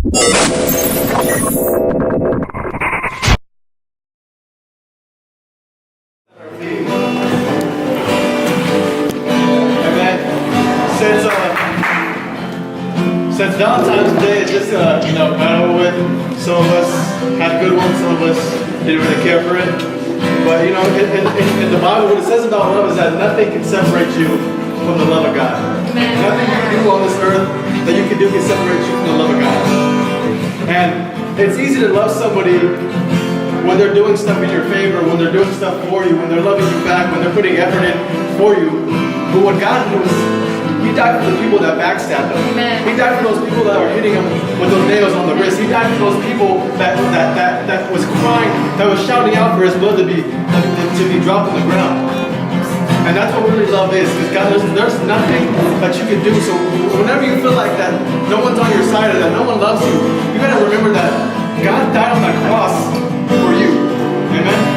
Amen. Since Valentine's Day is just got over with. Some of us had good ones, some of us didn't really care for it. But in the Bible, what it says about love is that nothing can separate you from the love of God. Amen. Nothing you can do on this earth that you can do can separate you from the love of God. And it's easy to love somebody when they're doing stuff in your favor, when they're doing stuff for you, when they're loving you back, when they're putting effort in for you. But what God did was, He died for the people that backstabbed Him. Amen. He died for those people that were hitting Him with those nails on the wrist. He died for those people that was crying, that was shouting out for His blood to be dropped on the ground. And that's what really love is. Because God, there's nothing that you can do. So whenever you feel like that no one's on your side or that no one loves you, you gotta remember that God died on that cross for you. Amen.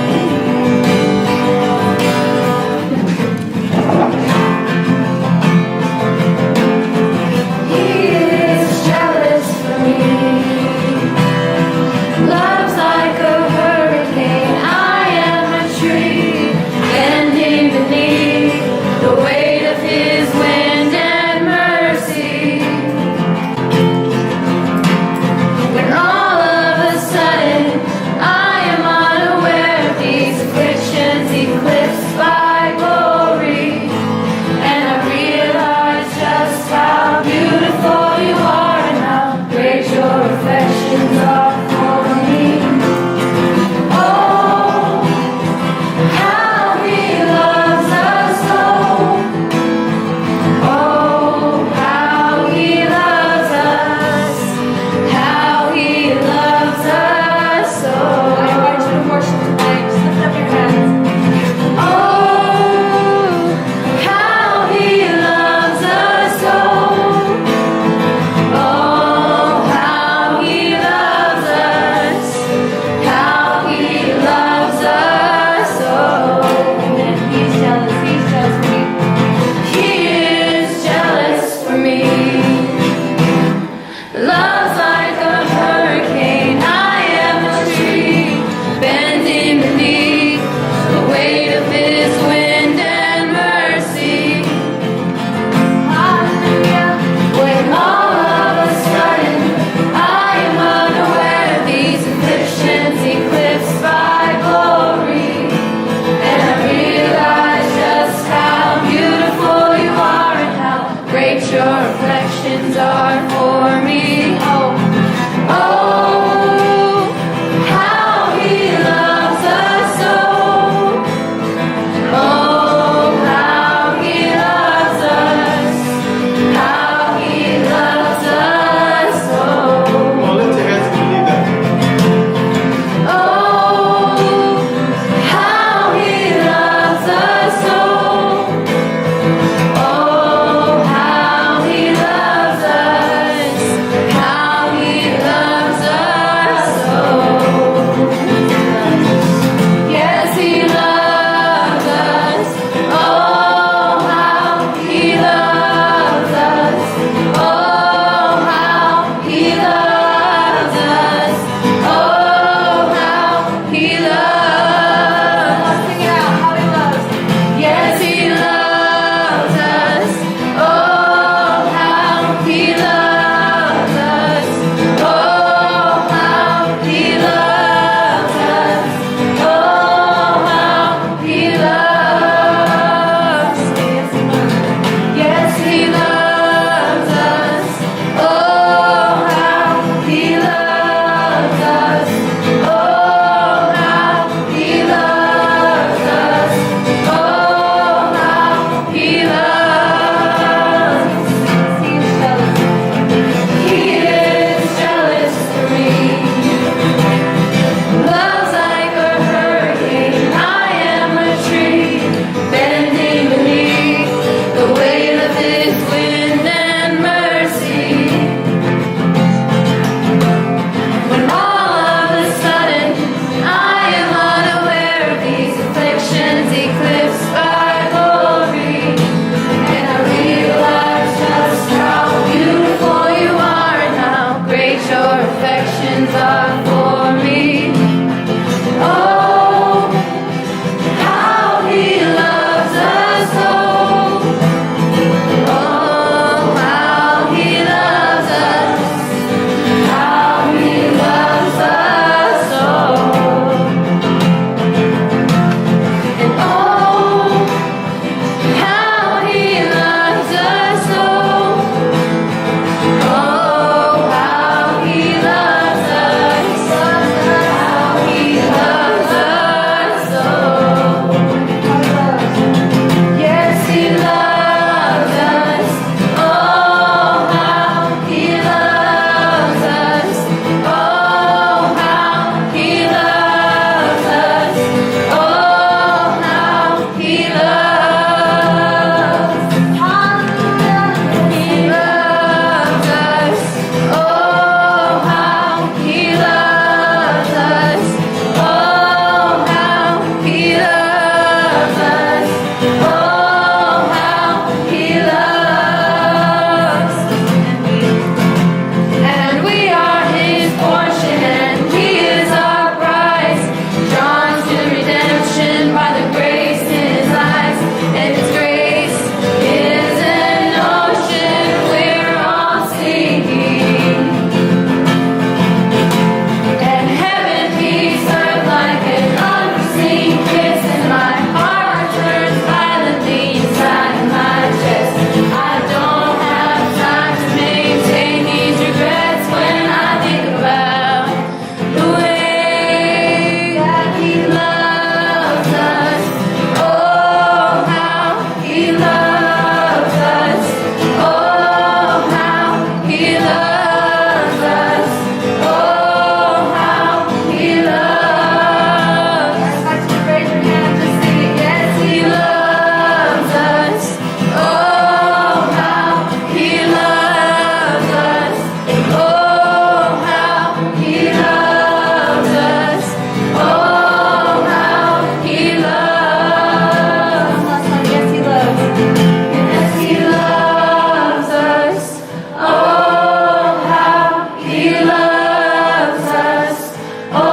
When all of a sudden I your affections are for me. Oh, how he loves us so. Oh, how he loves us. How he loves us so. And oh, how he loves us so. Oh, how he loves us. How he loves us so. Yes, he loves us. Oh, how he loves us. Oh, how he loves us. Oh, how he loves. He loves us. Oh, how he loves us. Oh, how he loves us. Oh, how he loves. And we are his portion, and he is our prize. Drawn to redemption by the grace in his eyes. And his grace is an ocean we're all sinking. And heaven meets earth like an unseen kiss. And my heart turns violently inside my chest. I don't have time to maintain these regrets when I think about the way that he loves us. Oh, how he loves us. Oh, how he loves us. Oh, how he loves. I just raise your hand, just sing it. Yes, he loves us. Oh, how he loves us. Oh, how he loves us. Oh, how he loves. Yes, he loves. Yes, he loves us. Oh, how he loves us. Oh,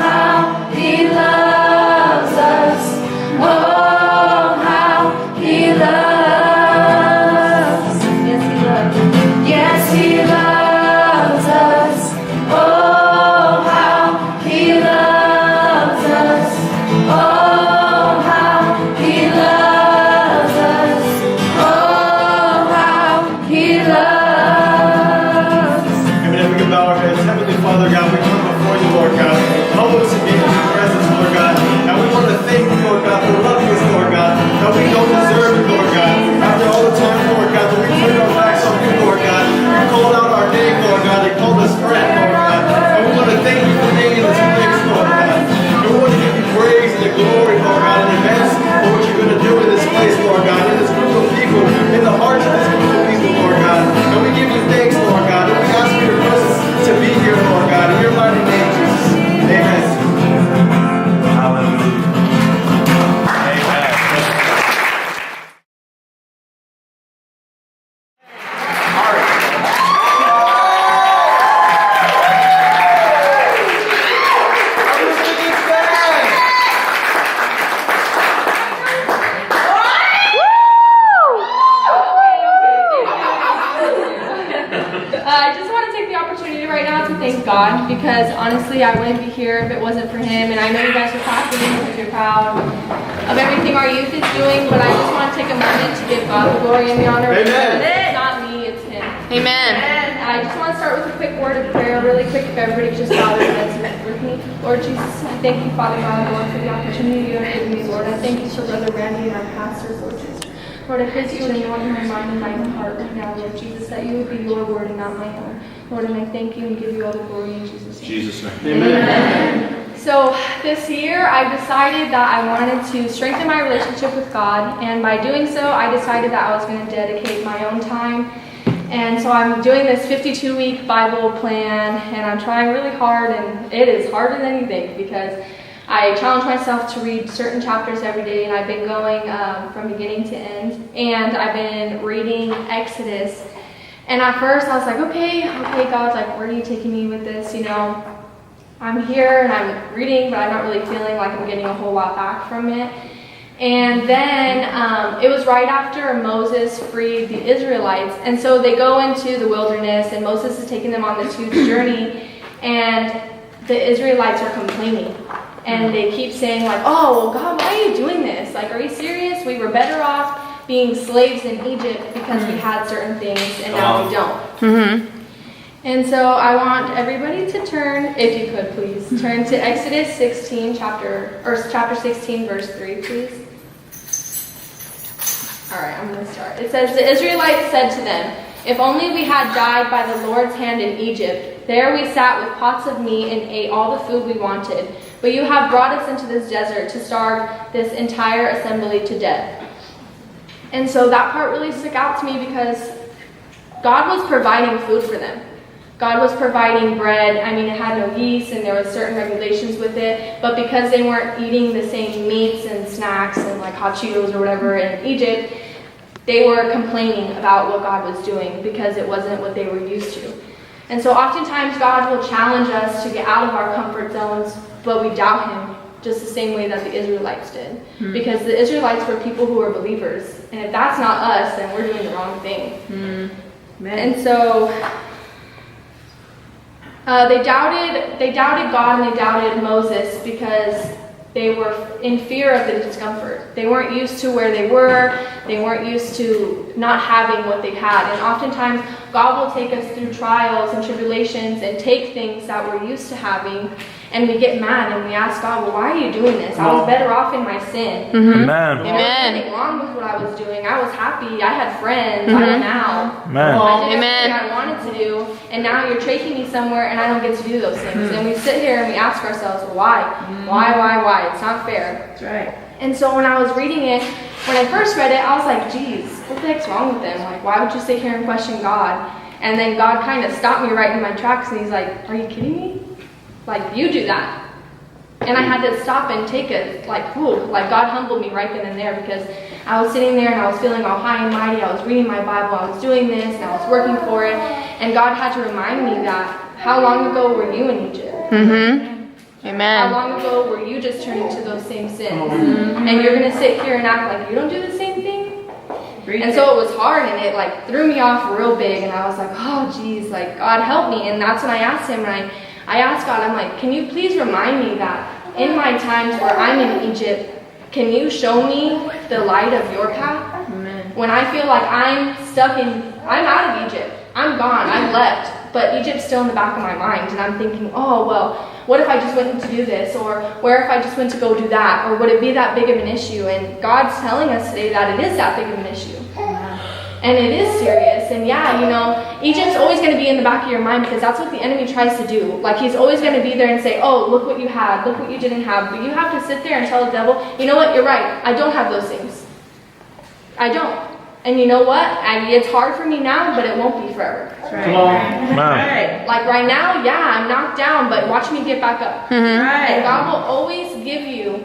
how he loves us. Oh, how he loves. Yes, he loves us. Oh, how he loves us. Oh, how he loves us. Oh, how he loves. Amen. If we can bow our heads. Heavenly Father, God, we come before you, Lord God. Humble to be in your presence, Lord God. And we want to thank you, Lord God, for loving us, Lord God. That we don't deserve it, Lord God. After all the time, Lord God, that we turned our backs on you, Lord God. You called out our name, Lord God. You called us friend, Lord God. And we want to thank you for being in this place, Lord God. And we want to give you praise and the glory, Lord God, in advance for what you're going to do in this place, Lord God, in this group of people, in the hearts of this group of people, Lord God. And we give you thanks, Lord God. And we ask for your presence to be here, Lord God. In your mighty name, Jesus. Amen. Hallelujah. Amen. I just want to take the opportunity right now to thank God, because honestly I wouldn't be here if it wasn't for him. And I know you guys are clapping because you're proud of everything our youth is doing, but I just want to take a moment to give God the glory and the honor. Amen. It's not me, it's him. Amen. And I just want to start with a quick word of prayer, really quick, if everybody could just bow their heads with me. Lord Jesus, I thank you, Father God, Lord, for the opportunity you have given me, Lord. I thank you for Brother Randy and our pastors, Lord Jesus. Lord, I praise you and you want in my mind and my heart right now, Lord Jesus, that you would be your word and not my own. Lord, and I thank you and give you all the glory in Jesus' name. Jesus' name. Amen. So this year I decided that I wanted to strengthen my relationship with God, and by doing so I decided that I was going to dedicate my own time. And so I'm doing this 52-week Bible plan, and I'm trying really hard, and it is harder than you think, because I challenge myself to read certain chapters every day, and I've been going from beginning to end. And I've been reading Exodus, And at first I was like, okay, God, like, where are you taking me with this? You know, I'm here and I'm reading, but I'm not really feeling like I'm getting a whole lot back from it. And then it was right after Moses freed the Israelites. And so they go into the wilderness and Moses is taking them on this huge journey. And the Israelites are complaining. And they keep saying like, oh, well, God, why are you doing this? Like, are you serious? We were better off being slaves in Egypt because we had certain things and now we don't. And so I want everybody to turn, if you could please, turn to Exodus 16, chapter 16, verse 3, please. All right, I'm going to start. It says, the Israelites said to them, if only we had died by the Lord's hand in Egypt. There we sat with pots of meat and ate all the food we wanted. But you have brought us into this desert to starve this entire assembly to death. And so that part really stuck out to me because God was providing food for them. God was providing bread. I mean, it had no yeast and there was certain regulations with it. But because they weren't eating the same meats and snacks and like hot Cheetos or whatever in Egypt, they were complaining about what God was doing because it wasn't what they were used to. And so oftentimes God will challenge us to get out of our comfort zones, but we doubt him just the same way that the Israelites did. Because the Israelites were people who were believers. And if that's not us, then we're doing the wrong thing. And so they doubted God and they doubted Moses because they were in fear of the discomfort. They weren't used to where they were. They weren't used to not having what they had. And oftentimes, God will take us through trials and tribulations and take things that we're used to having, and we get mad and we ask God, well, why are you doing this? I was better off in my sin. Amen. There was nothing wrong with what I was doing. I was happy. I had friends. I am now. Amen. I did everything I wanted to do, and now you're taking me somewhere and I don't get to do those things. And we sit here and we ask ourselves, well, why? Why? It's not fair. That's right. And so when I was reading it, when I first read it, I was like, geez, what the heck's wrong with them? Like, why would you sit here and question God? And then God kind of stopped me right in my tracks and he's like, are you kidding me? Like, you do that. And I had to stop and take it, like, whew, like God humbled me right then and there because I was sitting there and I was feeling all high and mighty. I was reading my Bible, I was doing this, and I was working for it. And God had to remind me that, how long ago were you in Egypt? Amen. How long ago were you just turning to those same sins? And you're going to sit here and act like you don't do the same thing? And so it was hard and it like threw me off real big. And I was like, oh geez, like God help me. And that's when I asked him, and I asked God, I'm like, can you please remind me that in my times where I'm in Egypt, can you show me the light of your path? Amen. When I feel like I'm out of Egypt, I'm gone, I've left, but Egypt's still in the back of my mind, and I'm thinking, oh, well, what if I just went to do this, or where if I just went to go do that, or would it be that big of an issue? And God's telling us today that it is that big of an issue. And it is serious, and yeah, you know, Egypt's always going to be in the back of your mind because that's what the enemy tries to do. Like, he's always going to be there and say, oh, look what you had, look what you didn't have. But you have to sit there and tell the devil, you know what, you're right, I don't have those things. I don't. And you know what, it's hard for me now, but it won't be forever. Right. Come on. Right. Like right now, yeah, I'm knocked down, but watch me get back up. And Right. God will always give you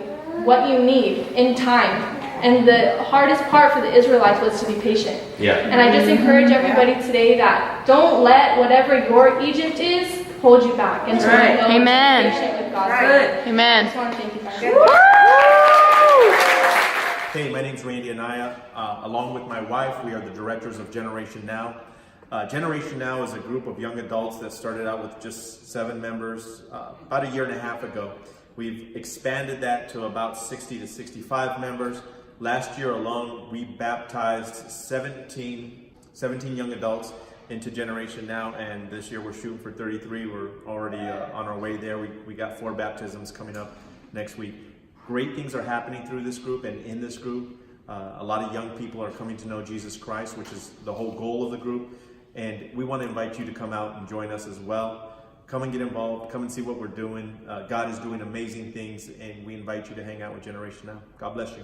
what you need in time. And the hardest part for the Israelites was to be patient. Yeah. And I just encourage everybody today that don't let whatever your Egypt is hold you back. And so Right. know to be Amen. patient with God. Good. I Amen. just want to thank you guys. Hey, my name's Randy Anaya. Along with my wife, we are the directors of Generation Now. Generation Now is a group of young adults that started out with just 7 members about a year and a half ago. We've expanded that to about 60 to 65 members. Last year alone, we baptized 17 young adults into Generation Now, and this year we're shooting for 33. We're already on our way there. We got 4 baptisms coming up next week. Great things are happening through this group and in this group. A lot of young people are coming to know Jesus Christ, which is the whole goal of the group. And we want to invite you to come out and join us as well. Come and get involved. Come and see what we're doing. God is doing amazing things, and we invite you to hang out with Generation Now. God bless you.